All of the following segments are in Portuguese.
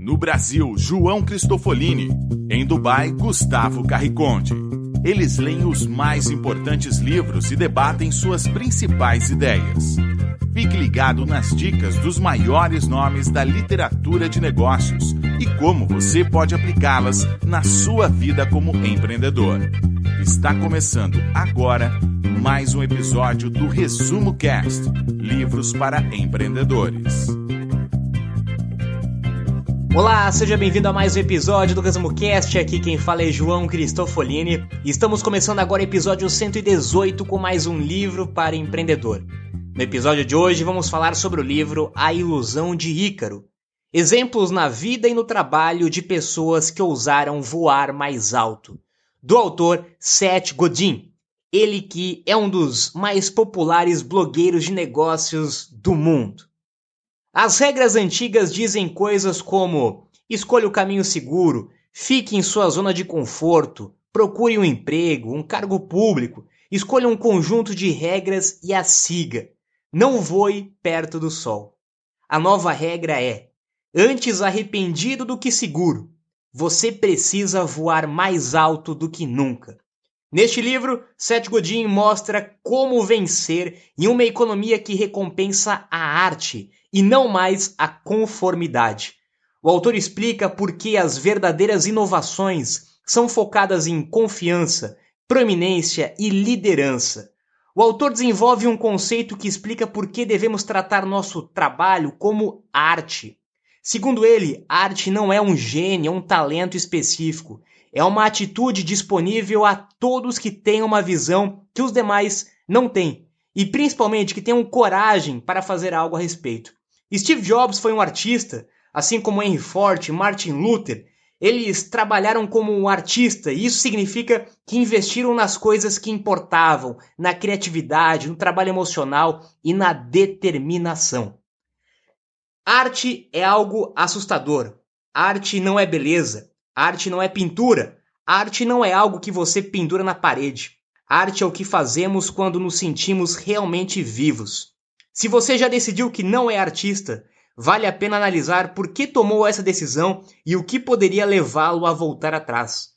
No Brasil, João Cristofolini. Em Dubai, Gustavo Carriconde. Eles leem os mais importantes livros e debatem suas principais ideias. Fique ligado nas dicas dos maiores nomes da literatura de negócios e como você pode aplicá-las na sua vida como empreendedor. Está começando agora mais um episódio do Resumo Cast, livros para empreendedores. Olá, seja bem-vindo a mais um episódio do Resumo Cast. Aqui quem fala é João Cristofolini e estamos começando agora o episódio 118 com mais um livro para empreendedor. No episódio de hoje vamos falar sobre o livro A Ilusão de Ícaro. Exemplos na vida e no trabalho de pessoas que ousaram voar mais alto. Do autor Seth Godin, ele que é um dos mais populares blogueiros de negócios do mundo. As regras antigas dizem coisas como: escolha o caminho seguro, fique em sua zona de conforto, procure um emprego, um cargo público, escolha um conjunto de regras e as siga. Não voe perto do sol. A nova regra é: antes arrependido do que seguro, você precisa voar mais alto do que nunca. Neste livro, Seth Godin mostra como vencer em uma economia que recompensa a arte e não mais a conformidade. O autor explica por que as verdadeiras inovações são focadas em confiança, proeminência e liderança. O autor desenvolve um conceito que explica por que devemos tratar nosso trabalho como arte. Segundo ele, arte não é um gênio, é um talento específico. É uma atitude disponível a todos que tenham uma visão que os demais não têm. E principalmente que tenham coragem para fazer algo a respeito. Steve Jobs foi um artista, assim como Henry Ford e Martin Luther. Eles trabalharam como um artista e isso significa que investiram nas coisas que importavam, na criatividade, no trabalho emocional e na determinação. Arte é algo assustador. Arte não é beleza. Arte não é pintura. Arte não é algo que você pendura na parede. Arte é o que fazemos quando nos sentimos realmente vivos. Se você já decidiu que não é artista, vale a pena analisar por que tomou essa decisão e o que poderia levá-lo a voltar atrás.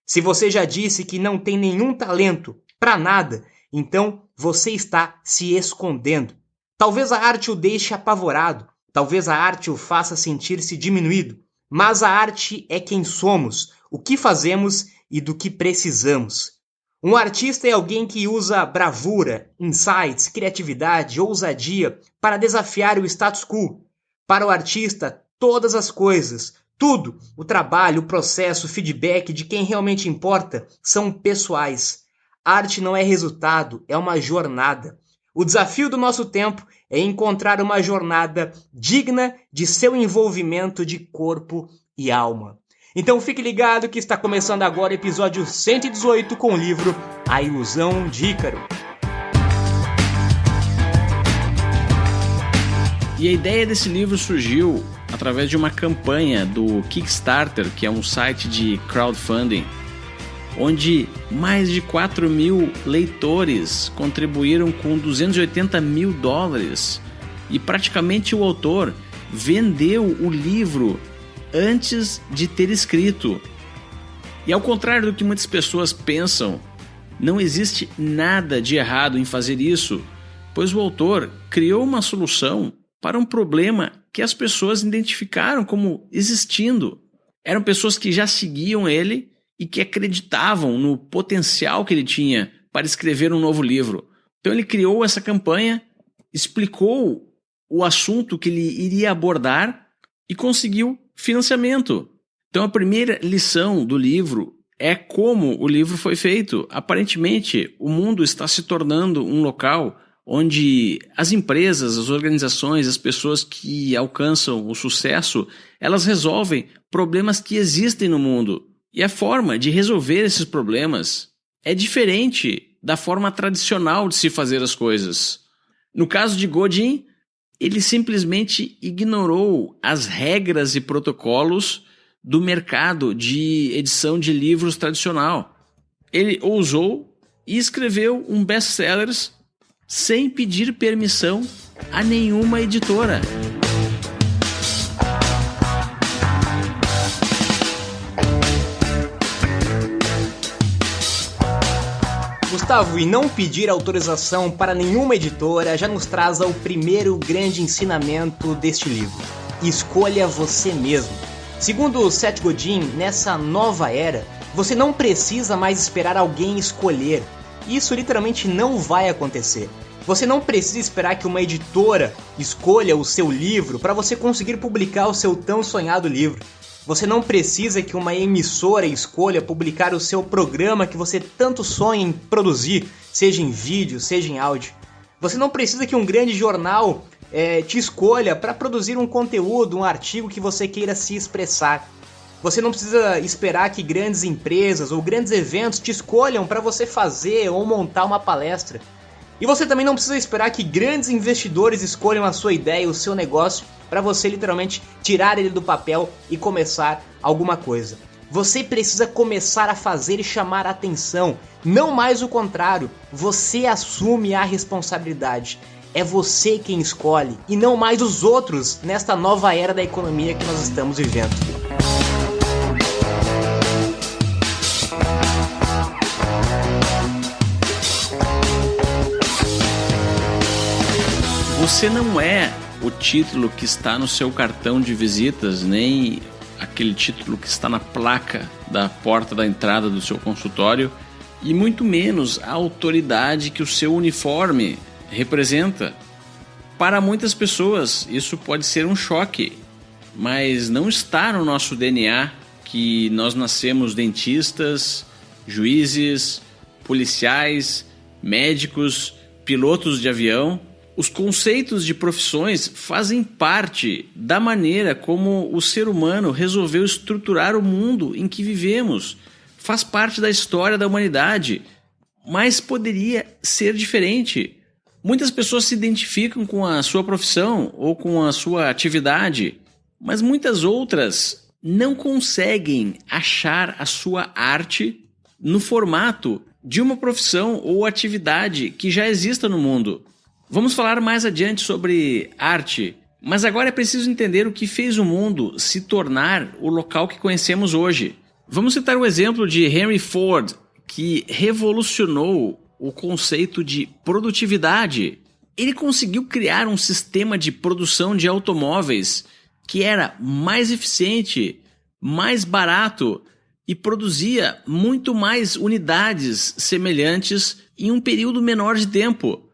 Se você já disse que não tem nenhum talento para nada, então você está se escondendo. Talvez a arte o deixe apavorado, talvez a arte o faça sentir-se diminuído, mas a arte é quem somos, o que fazemos e do que precisamos. Um artista é alguém que usa bravura, insights, criatividade, ousadia para desafiar o status quo. Para o artista, todas as coisas, tudo, o trabalho, o processo, o feedback de quem realmente importa, são pessoais. Arte não é resultado, é uma jornada. O desafio do nosso tempo é encontrar uma jornada digna de seu envolvimento de corpo e alma. Então fique ligado que está começando agora o episódio 118 com o livro A Ilusão de Ícaro. E a ideia desse livro surgiu através de uma campanha do Kickstarter, que é um site de crowdfunding, onde mais de 4 mil leitores contribuíram com $280 mil e praticamente o autor vendeu o livro antes de ter escrito. E ao contrário do que muitas pessoas pensam, não existe nada de errado em fazer isso, pois o autor criou uma solução para um problema que as pessoas identificaram como existindo. Eram pessoas que já seguiam ele e que acreditavam no potencial que ele tinha para escrever um novo livro. Então ele criou essa campanha, explicou o assunto que ele iria abordar e conseguiu financiamento. Então a primeira lição do livro é como o livro foi feito. Aparentemente, o mundo está se tornando um local onde as empresas, as organizações, as pessoas que alcançam o sucesso, elas resolvem problemas que existem no mundo. E a forma de resolver esses problemas é diferente da forma tradicional de se fazer as coisas. No caso de Godin, ele simplesmente ignorou as regras e protocolos do mercado de edição de livros tradicional. Ele ousou e escreveu um best-seller sem pedir permissão a nenhuma editora. Gustavo, e não pedir autorização para nenhuma editora já nos traz ao primeiro grande ensinamento deste livro. Escolha você mesmo. Segundo Seth Godin, nessa nova era, você não precisa mais esperar alguém escolher. Isso literalmente não vai acontecer. Você não precisa esperar que uma editora escolha o seu livro para você conseguir publicar o seu tão sonhado livro. Você não precisa que uma emissora escolha publicar o seu programa que você tanto sonha em produzir, seja em vídeo, seja em áudio. Você não precisa que um grande jornal te escolha para produzir um conteúdo, um artigo que você queira se expressar. Você não precisa esperar que grandes empresas ou grandes eventos te escolham para você fazer ou montar uma palestra. E você também não precisa esperar que grandes investidores escolham a sua ideia, o seu negócio, para você literalmente tirar ele do papel e começar alguma coisa. Você precisa começar a fazer e chamar a atenção, não mais o contrário. Você assume a responsabilidade. É você quem escolhe e não mais os outros nesta nova era da economia que nós estamos vivendo. Você não é o título que está no seu cartão de visitas, nem aquele título que está na placa da porta da entrada do seu consultório, e muito menos a autoridade que o seu uniforme representa. Para muitas pessoas isso pode ser um choque, mas não está no nosso DNA que nós nascemos dentistas, juízes, policiais, médicos, pilotos de avião. Os conceitos de profissões fazem parte da maneira como o ser humano resolveu estruturar o mundo em que vivemos. Faz parte da história da humanidade, mas poderia ser diferente. Muitas pessoas se identificam com a sua profissão ou com a sua atividade, mas muitas outras não conseguem achar a sua arte no formato de uma profissão ou atividade que já exista no mundo. Vamos falar mais adiante sobre arte, mas agora é preciso entender o que fez o mundo se tornar o local que conhecemos hoje. Vamos citar o exemplo de Henry Ford, que revolucionou o conceito de produtividade. Ele conseguiu criar um sistema de produção de automóveis que era mais eficiente, mais barato e produzia muito mais unidades semelhantes em um período menor de tempo.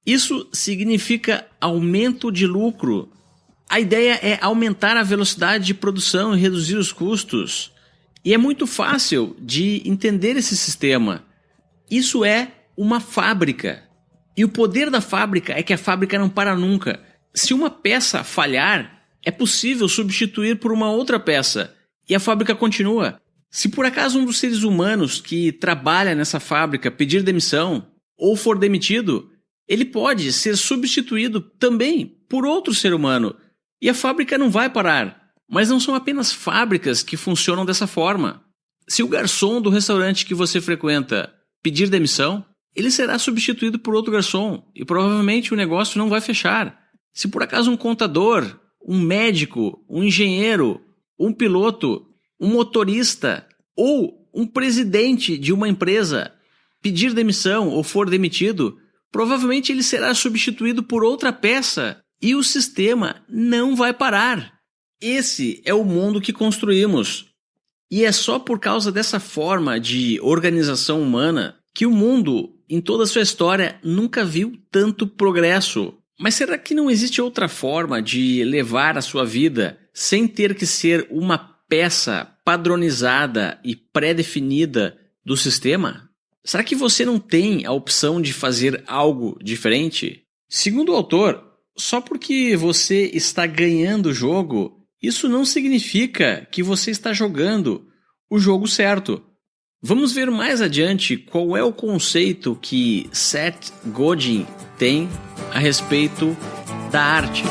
Isso significa aumento de lucro. A ideia é aumentar a velocidade de produção e reduzir os custos. E é muito fácil de entender esse sistema. Isso é uma fábrica. E o poder da fábrica é que a fábrica não para nunca. Se uma peça falhar, é possível substituir por uma outra peça. E a fábrica continua. Se por acaso um dos seres humanos que trabalha nessa fábrica pedir demissão ou for demitido, ele pode ser substituído também por outro ser humano. E a fábrica não vai parar. Mas não são apenas fábricas que funcionam dessa forma. Se o garçom do restaurante que você frequenta pedir demissão, ele será substituído por outro garçom e provavelmente o negócio não vai fechar. Se por acaso um contador, um médico, um engenheiro, um piloto, um motorista ou um presidente de uma empresa pedir demissão ou for demitido, provavelmente ele será substituído por outra peça e o sistema não vai parar. Esse é o mundo que construímos. E é só por causa dessa forma de organização humana que o mundo, em toda a sua história, nunca viu tanto progresso. Mas será que não existe outra forma de levar a sua vida sem ter que ser uma peça padronizada e pré-definida do sistema? Será que você não tem a opção de fazer algo diferente? Segundo o autor, só porque você está ganhando o jogo, isso não significa que você está jogando o jogo certo. Vamos ver mais adiante qual é o conceito que Seth Godin tem a respeito da arte.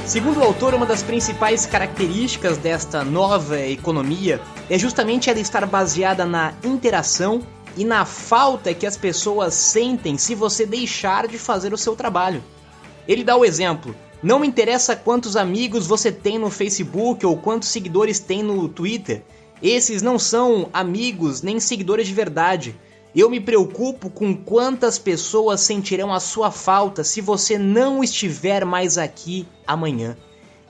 Segundo o autor, uma das principais características desta nova economia é justamente ela estar baseada na interação e na falta que as pessoas sentem se você deixar de fazer o seu trabalho. Ele dá o exemplo: Não me interessa quantos amigos você tem no Facebook ou quantos seguidores tem no Twitter. Esses não são amigos nem seguidores de verdade. Eu me preocupo com quantas pessoas sentirão a sua falta se você não estiver mais aqui amanhã.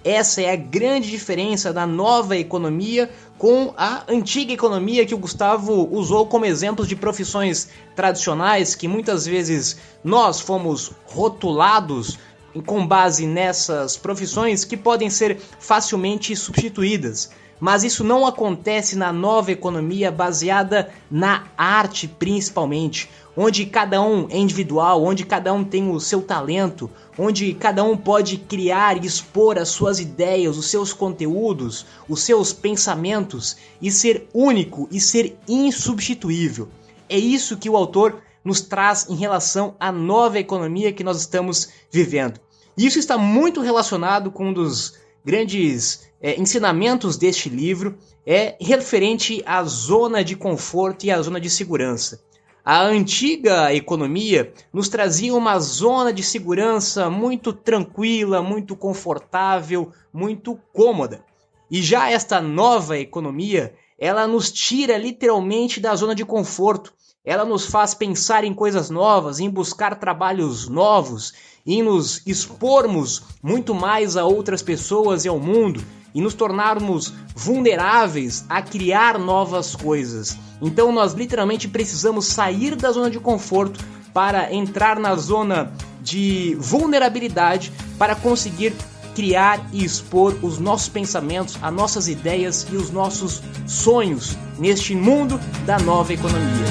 Essa é a grande diferença da nova economia com a antiga economia que o Gustavo usou como exemplos de profissões tradicionais que muitas vezes nós fomos rotulados com base nessas profissões que podem ser facilmente substituídas. Mas isso não acontece na nova economia baseada na arte principalmente, onde cada um é individual, onde cada um tem o seu talento, onde cada um pode criar e expor as suas ideias, os seus conteúdos, os seus pensamentos e ser único e ser insubstituível. É isso que o autor nos traz em relação à nova economia que nós estamos vivendo. Isso está muito relacionado com um dos grandes ensinamentos deste livro, é referente à zona de conforto e à zona de segurança. A antiga economia nos trazia uma zona de segurança muito tranquila, muito confortável, muito cômoda. E já esta nova economia, ela nos tira literalmente da zona de conforto. Ela nos faz pensar em coisas novas, em buscar trabalhos novos, em nos expormos muito mais a outras pessoas e ao mundo, e nos tornarmos vulneráveis a criar novas coisas. Então nós literalmente precisamos sair da zona de conforto para entrar na zona de vulnerabilidade para conseguir criar e expor os nossos pensamentos, as nossas ideias e os nossos sonhos neste mundo da nova economia.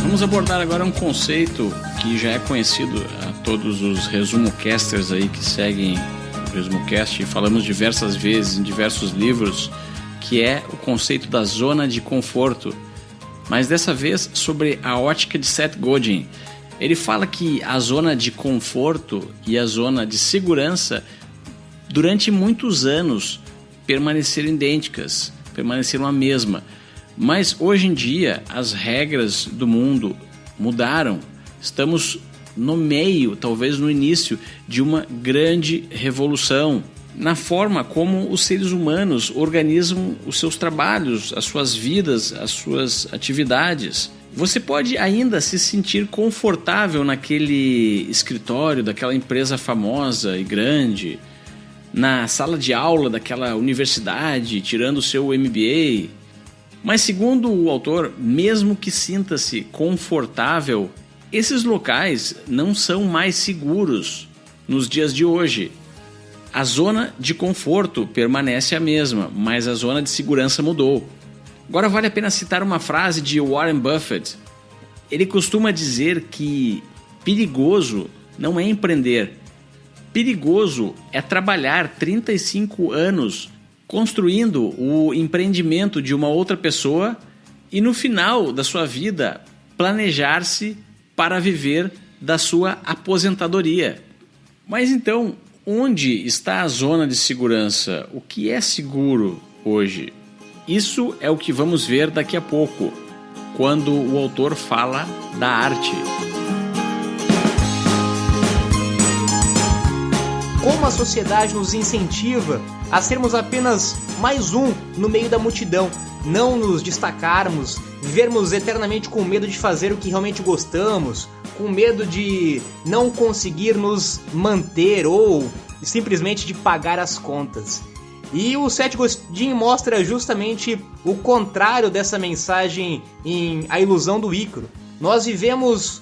Vamos abordar agora um conceito que já é conhecido a todos os resumocasters aí que seguem o ResumoCast e falamos diversas vezes em diversos livros, que é o conceito da zona de conforto, mas dessa vez sobre a ótica de Seth Godin. Ele fala que a zona de conforto e a zona de segurança durante muitos anos permaneceram idênticas, permaneceram a mesma. Mas hoje em dia as regras do mundo mudaram. Estamos no meio, talvez no início, de uma grande revolução na forma como os seres humanos organizam os seus trabalhos, as suas vidas, as suas atividades. Você pode ainda se sentir confortável naquele escritório daquela empresa famosa e grande, na sala de aula daquela universidade, tirando o seu MBA. Mas segundo o autor, mesmo que sinta-se confortável, esses locais não são mais seguros nos dias de hoje. A zona de conforto permanece a mesma, mas a zona de segurança mudou. Agora vale a pena citar uma frase de Warren Buffett. Ele costuma dizer que perigoso não é empreender. Perigoso é trabalhar 35 anos construindo o empreendimento de uma outra pessoa e no final da sua vida planejar-se para viver da sua aposentadoria. Mas então, onde está a zona de segurança? O que é seguro hoje? Isso é o que vamos ver daqui a pouco, quando o autor fala da arte. Como a sociedade nos incentiva a sermos apenas mais um no meio da multidão, não nos destacarmos, vivermos eternamente com medo de fazer o que realmente gostamos, com medo de não conseguir nos manter ou simplesmente de pagar as contas. E o Seth Godin mostra justamente o contrário dessa mensagem em A Ilusão do Ícaro. Nós vivemos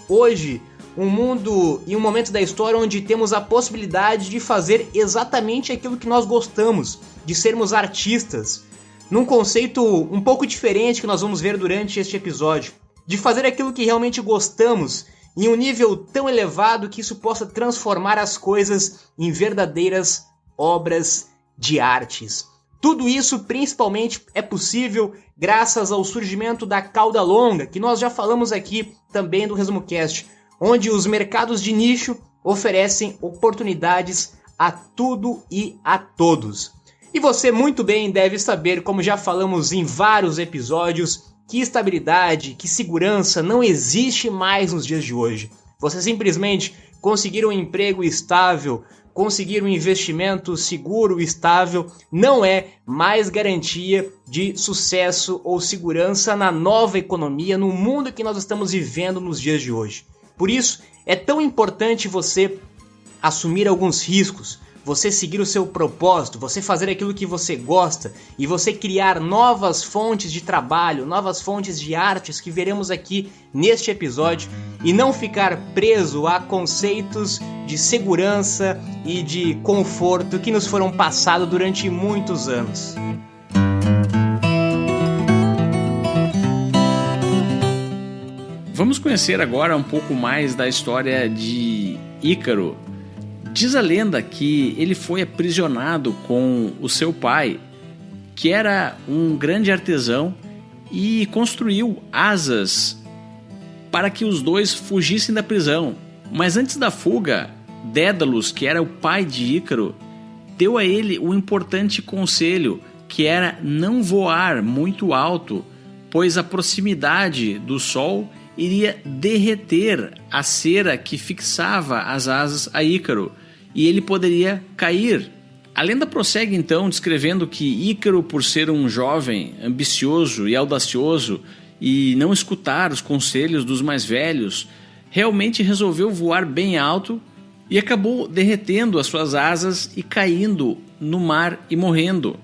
hoje um mundo e um momento da história onde temos a possibilidade de fazer exatamente aquilo que nós gostamos, de sermos artistas, num conceito um pouco diferente que nós vamos ver durante este episódio, de fazer aquilo que realmente gostamos em um nível tão elevado que isso possa transformar as coisas em verdadeiras obras de artes. Tudo isso principalmente é possível graças ao surgimento da cauda longa, que nós já falamos aqui também do ResumoCast, onde os mercados de nicho oferecem oportunidades a tudo e a todos. E você muito bem deve saber, como já falamos em vários episódios, que estabilidade, que segurança não existe mais nos dias de hoje. Você simplesmente conseguir um emprego estável, conseguir um investimento seguro, estável, não é mais garantia de sucesso ou segurança na nova economia, no mundo que nós estamos vivendo nos dias de hoje. Por isso, é tão importante você assumir alguns riscos, você seguir o seu propósito, você fazer aquilo que você gosta e você criar novas fontes de trabalho, novas fontes de artes que veremos aqui neste episódio e não ficar preso a conceitos de segurança e de conforto que nos foram passados durante muitos anos. Vamos conhecer agora um pouco mais da história de Ícaro. Diz a lenda que ele foi aprisionado com o seu pai, que era um grande artesão, e construiu asas para que os dois fugissem da prisão. Mas antes da fuga, Dédalus, que era o pai de Ícaro, deu a ele um importante conselho, que era não voar muito alto, pois a proximidade do sol iria derreter a cera que fixava as asas a Ícaro, e ele poderia cair. A lenda prossegue então descrevendo que Ícaro, por ser um jovem ambicioso e audacioso e não escutar os conselhos dos mais velhos, realmente resolveu voar bem alto e acabou derretendo as suas asas e caindo no mar e morrendo.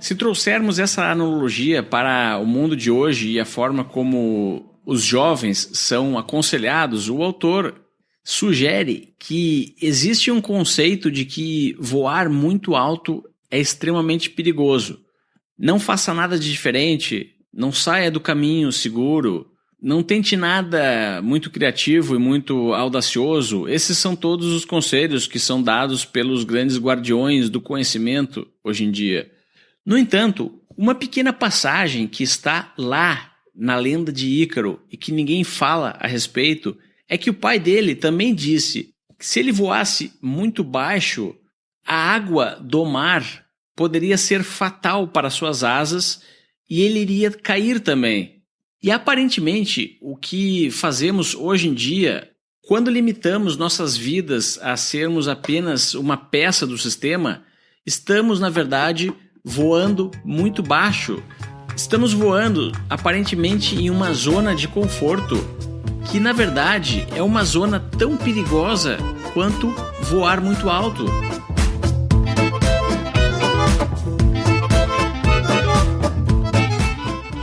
Se trouxermos essa analogia para o mundo de hoje e a forma como os jovens são aconselhados, o autor sugere que existe um conceito de que voar muito alto é extremamente perigoso. Não faça nada de diferente, não saia do caminho seguro, não tente nada muito criativo e muito audacioso. Esses são todos os conselhos que são dados pelos grandes guardiões do conhecimento hoje em dia. No entanto, uma pequena passagem que está lá na lenda de Ícaro e que ninguém fala a respeito é que o pai dele também disse que se ele voasse muito baixo, a água do mar poderia ser fatal para suas asas e ele iria cair também. E aparentemente o que fazemos hoje em dia, quando limitamos nossas vidas a sermos apenas uma peça do sistema, estamos na verdade voando muito baixo. Estamos voando aparentemente em uma zona de conforto, que na verdade é uma zona tão perigosa quanto voar muito alto.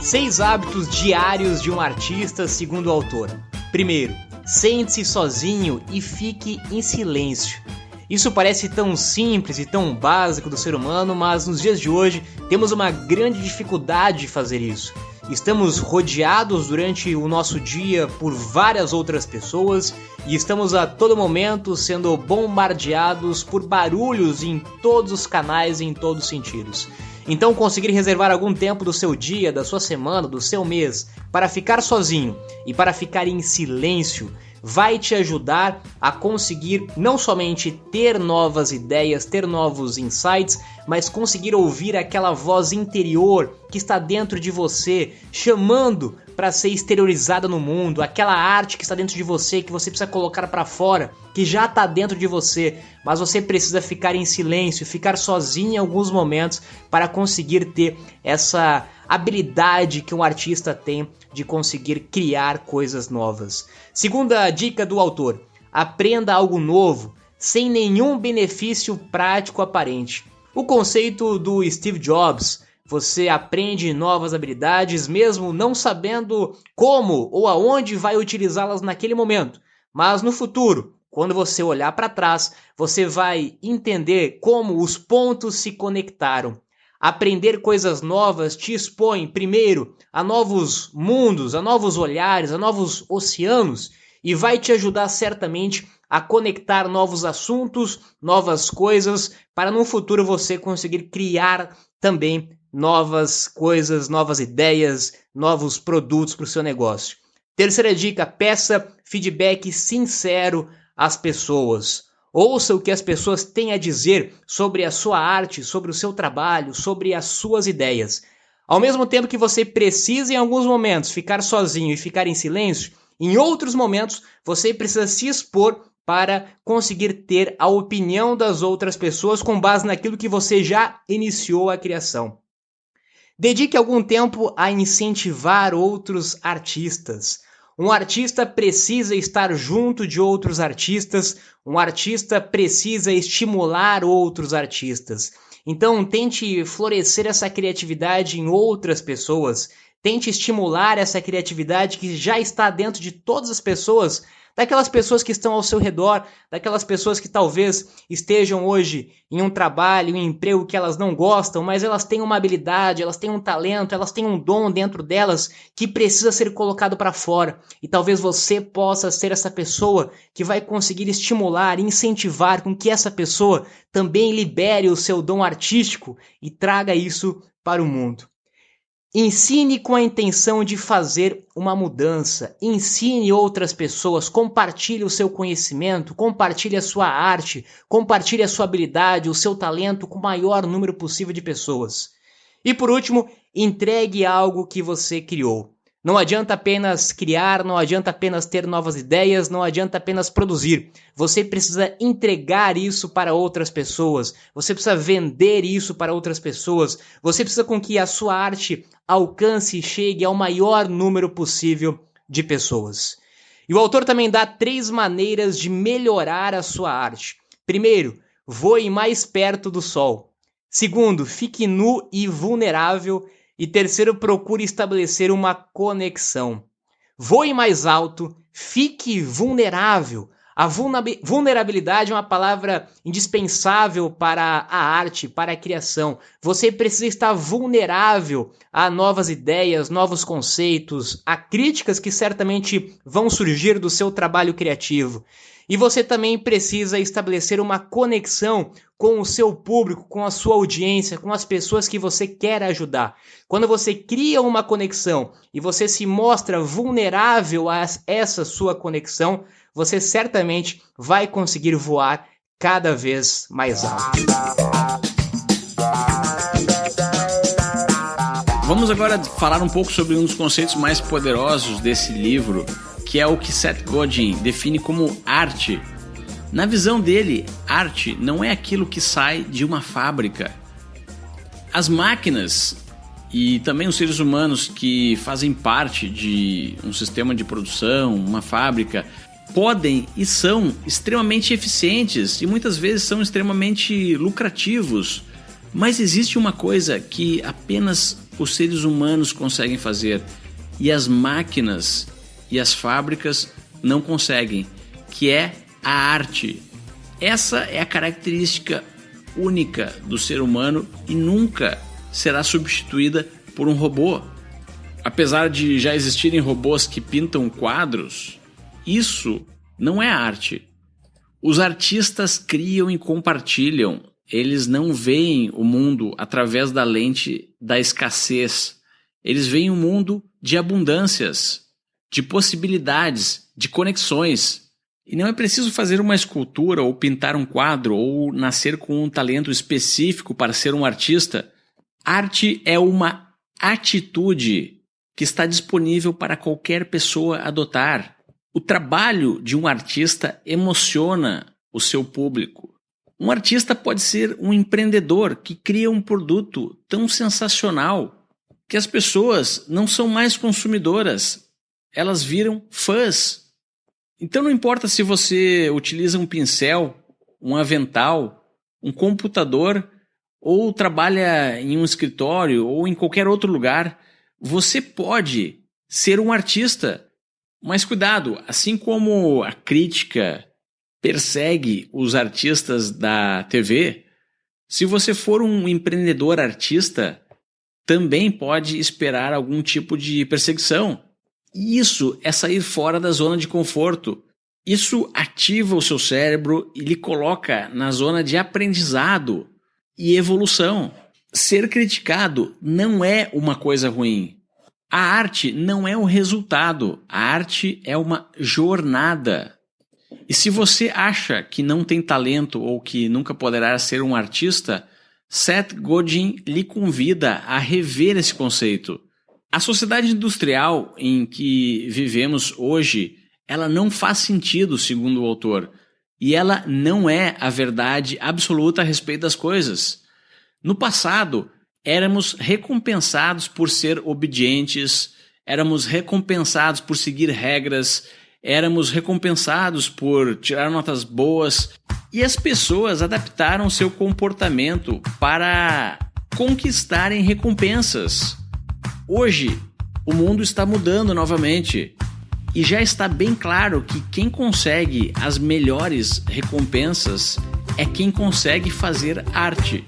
Seis hábitos diários de um artista, segundo o autor. Primeiro, sente-se sozinho e fique em silêncio. Isso parece tão simples e tão básico do ser humano, mas nos dias de hoje temos uma grande dificuldade de fazer isso. Estamos rodeados durante o nosso dia por várias outras pessoas e estamos a todo momento sendo bombardeados por barulhos em todos os canais e em todos os sentidos. Então, conseguir reservar algum tempo do seu dia, da sua semana, do seu mês para ficar sozinho e para ficar em silêncio vai te ajudar a conseguir não somente ter novas ideias, ter novos insights, mas conseguir ouvir aquela voz interior que está dentro de você, chamando para ser exteriorizada no mundo, aquela arte que está dentro de você, que você precisa colocar para fora, que já está dentro de você, mas você precisa ficar em silêncio, ficar sozinho em alguns momentos para conseguir ter essa habilidade que um artista tem de conseguir criar coisas novas. Segunda dica do autor: aprenda algo novo sem nenhum benefício prático aparente. O conceito do Steve Jobs: você aprende novas habilidades mesmo não sabendo como ou aonde vai utilizá-las naquele momento, mas no futuro, quando você olhar para trás, você vai entender como os pontos se conectaram. Aprender coisas novas te expõe, primeiro, a novos mundos, a novos olhares, a novos oceanos e vai te ajudar certamente a conectar novos assuntos, novas coisas, para no futuro você conseguir criar também novas coisas, novas ideias, novos produtos para o seu negócio. Terceira dica: peça feedback sincero às pessoas. Ouça o que as pessoas têm a dizer sobre a sua arte, sobre o seu trabalho, sobre as suas ideias. Ao mesmo tempo que você precisa em alguns momentos ficar sozinho e ficar em silêncio, em outros momentos você precisa se expor para conseguir ter a opinião das outras pessoas com base naquilo que você já iniciou a criação. Dedique algum tempo a incentivar outros artistas. Um artista precisa estar junto de outros artistas, um artista precisa estimular outros artistas. Então, tente florescer essa criatividade em outras pessoas, tente estimular essa criatividade que já está dentro de todas as pessoas, daquelas pessoas que estão ao seu redor, daquelas pessoas que talvez estejam hoje em um trabalho, em um emprego que elas não gostam, mas elas têm uma habilidade, elas têm um talento, elas têm um dom dentro delas que precisa ser colocado para fora. E talvez você possa ser essa pessoa que vai conseguir estimular, incentivar com que essa pessoa também libere o seu dom artístico e traga isso para o mundo. Ensine com a intenção de fazer uma mudança, ensine outras pessoas, compartilhe o seu conhecimento, compartilhe a sua arte, compartilhe a sua habilidade, o seu talento com o maior número possível de pessoas. E por último, entregue algo que você criou. Não adianta apenas criar, não adianta apenas ter novas ideias, não adianta apenas produzir. Você precisa entregar isso para outras pessoas, você precisa vender isso para outras pessoas, você precisa com que a sua arte alcance e chegue ao maior número possível de pessoas. E o autor também dá 3 maneiras de melhorar a sua arte. Primeiro, voe mais perto do sol. Segundo, fique nu e vulnerável. E terceiro, procure estabelecer uma conexão. Voe mais alto, fique vulnerável. A vulnerabilidade é uma palavra indispensável para a arte, para a criação. Você precisa estar vulnerável a novas ideias, novos conceitos, a críticas que certamente vão surgir do seu trabalho criativo. E você também precisa estabelecer uma conexão com o seu público, com a sua audiência, com as pessoas que você quer ajudar. Quando você cria uma conexão e você se mostra vulnerável a essa sua conexão, você certamente vai conseguir voar cada vez mais alto. Vamos agora falar um pouco sobre um dos conceitos mais poderosos desse livro, que é o que Seth Godin define como arte. Na visão dele, arte não é aquilo que sai de uma fábrica. As máquinas e também os seres humanos que fazem parte de um sistema de produção, uma fábrica, podem e são extremamente eficientes e muitas vezes são extremamente lucrativos. Mas existe uma coisa que apenas os seres humanos conseguem fazer e as máquinas e as fábricas não conseguem, que é a arte. Essa é a característica única do ser humano e nunca será substituída por um robô. Apesar de já existirem robôs que pintam quadros, isso não é arte. Os artistas criam e compartilham. Eles não veem o mundo através da lente da escassez. Eles veem o mundo de abundâncias, de possibilidades, de conexões. E não é preciso fazer uma escultura ou pintar um quadro ou nascer com um talento específico para ser um artista. Arte é uma atitude que está disponível para qualquer pessoa adotar. O trabalho de um artista emociona o seu público. Um artista pode ser um empreendedor que cria um produto tão sensacional que as pessoas não são mais consumidoras, elas viram fãs. Então não importa se você utiliza um pincel, um avental, um computador ou trabalha em um escritório ou em qualquer outro lugar, você pode ser um artista. Mas cuidado, assim como a crítica persegue os artistas da TV, se você for um empreendedor artista, também pode esperar algum tipo de perseguição. E isso é sair fora da zona de conforto. Isso ativa o seu cérebro e lhe coloca na zona de aprendizado e evolução. Ser criticado não é uma coisa ruim. A arte não é o resultado. A arte é uma jornada. E se você acha que não tem talento ou que nunca poderá ser um artista, Seth Godin lhe convida a rever esse conceito. A sociedade industrial em que vivemos hoje, ela não faz sentido, segundo o autor, e ela não é a verdade absoluta a respeito das coisas. No passado, éramos recompensados por ser obedientes, éramos recompensados por seguir regras, éramos recompensados por tirar notas boas, e as pessoas adaptaram seu comportamento para conquistarem recompensas. Hoje, o mundo está mudando novamente e já está bem claro que quem consegue as melhores recompensas é quem consegue fazer arte.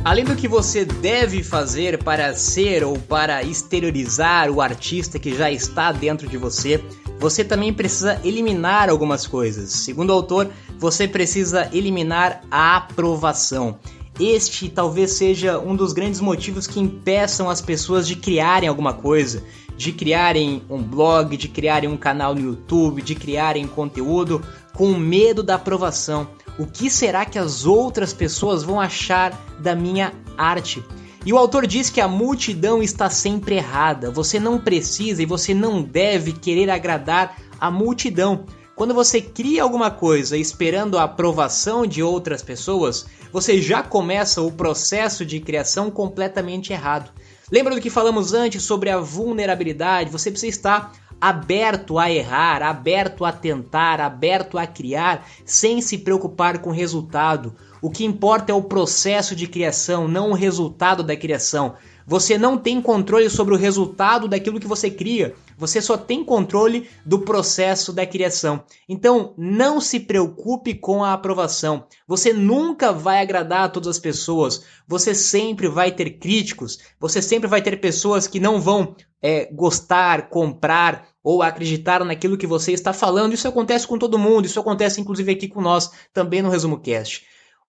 Além do que você deve fazer para ser ou para exteriorizar o artista que já está dentro de você, você também precisa eliminar algumas coisas. Segundo o autor, você precisa eliminar a aprovação. Este talvez seja um dos grandes motivos que impeçam as pessoas de criarem alguma coisa, de criarem um blog, de criarem um canal no YouTube, de criarem conteúdo com medo da aprovação. O que será que as outras pessoas vão achar da minha arte? E o autor diz que a multidão está sempre errada. Você não precisa e você não deve querer agradar a multidão. Quando você cria alguma coisa esperando a aprovação de outras pessoas, você já começa o processo de criação completamente errado. Lembra do que falamos antes sobre a vulnerabilidade? Você precisa estar aberto a errar, aberto a tentar, aberto a criar, sem se preocupar com o resultado. O que importa é o processo de criação, não o resultado da criação. Você não tem controle sobre o resultado daquilo que você cria. Você só tem controle do processo da criação. Então, não se preocupe com a aprovação. Você nunca vai agradar a todas as pessoas. Você sempre vai ter críticos. Você sempre vai ter pessoas que não vão gostar, comprar ou acreditar naquilo que você está falando. Isso acontece com todo mundo. Isso acontece inclusive aqui com nós, também no Resumo Cast.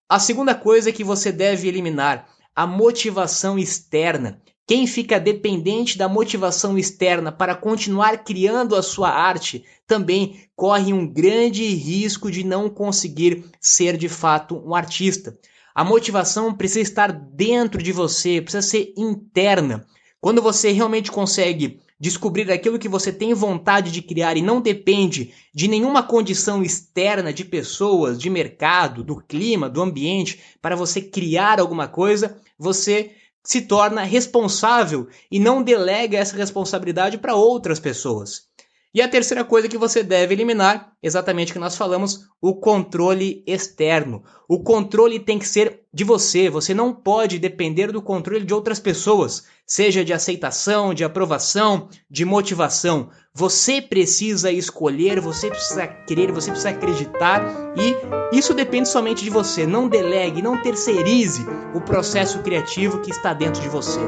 A segunda coisa que você deve eliminar: a motivação externa. Quem fica dependente da motivação externa para continuar criando a sua arte também corre um grande risco de não conseguir ser de fato um artista. A motivação precisa estar dentro de você, precisa ser interna. Quando você realmente consegue descobrir aquilo que você tem vontade de criar e não depende de nenhuma condição externa de pessoas, de mercado, do clima, do ambiente, para você criar alguma coisa, você se torna responsável e não delega essa responsabilidade para outras pessoas. E a terceira coisa que você deve eliminar, exatamente o que nós falamos, o controle externo. O controle tem que ser de você. Você não pode depender do controle de outras pessoas, seja de aceitação, de aprovação, de motivação. Você precisa escolher, você precisa querer, você precisa acreditar e isso depende somente de você. Não delegue, não terceirize o processo criativo que está dentro de você.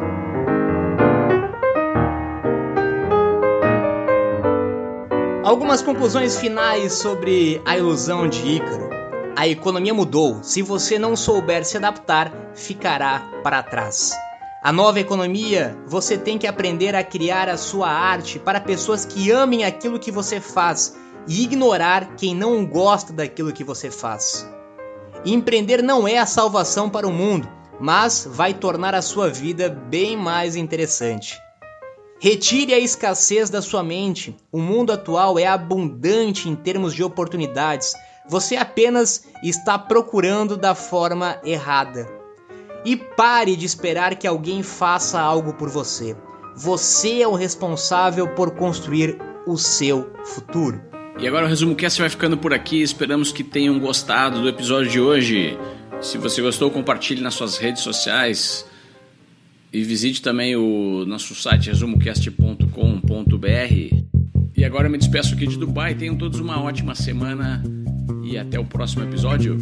Algumas conclusões finais sobre a ilusão de Ícaro. A economia mudou. Se você não souber se adaptar, ficará para trás. A nova economia, você tem que aprender a criar a sua arte para pessoas que amem aquilo que você faz e ignorar quem não gosta daquilo que você faz. E empreender não é a salvação para o mundo, mas vai tornar a sua vida bem mais interessante. Retire a escassez da sua mente. O mundo atual é abundante em termos de oportunidades. Você apenas está procurando da forma errada. E pare de esperar que alguém faça algo por você. Você é o responsável por construir o seu futuro. E agora o Resumo Cast vai ficando por aqui. Esperamos que tenham gostado do episódio de hoje. Se você gostou, compartilhe nas suas redes sociais. E visite também o nosso site resumocast.com.br. E agora eu me despeço aqui de Dubai. Tenham todos uma ótima semana e até o próximo episódio.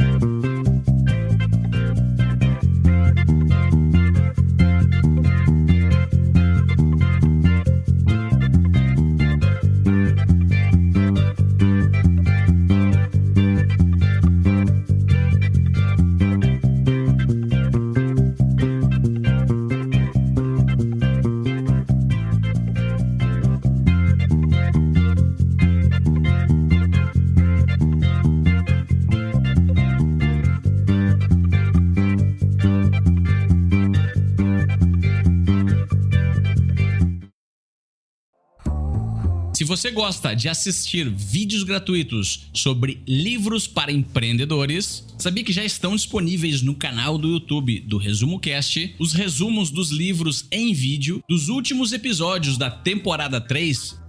você gosta de assistir vídeos gratuitos sobre livros para empreendedores, sabia que já estão disponíveis no canal do YouTube do Resumo Cast os resumos dos livros em vídeo dos últimos episódios da temporada 3?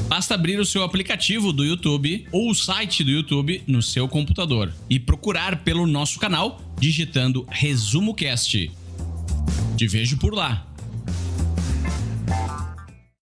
Basta abrir o seu aplicativo do YouTube ou o site do YouTube no seu computador e procurar pelo nosso canal digitando Resumo Cast. Te vejo por lá.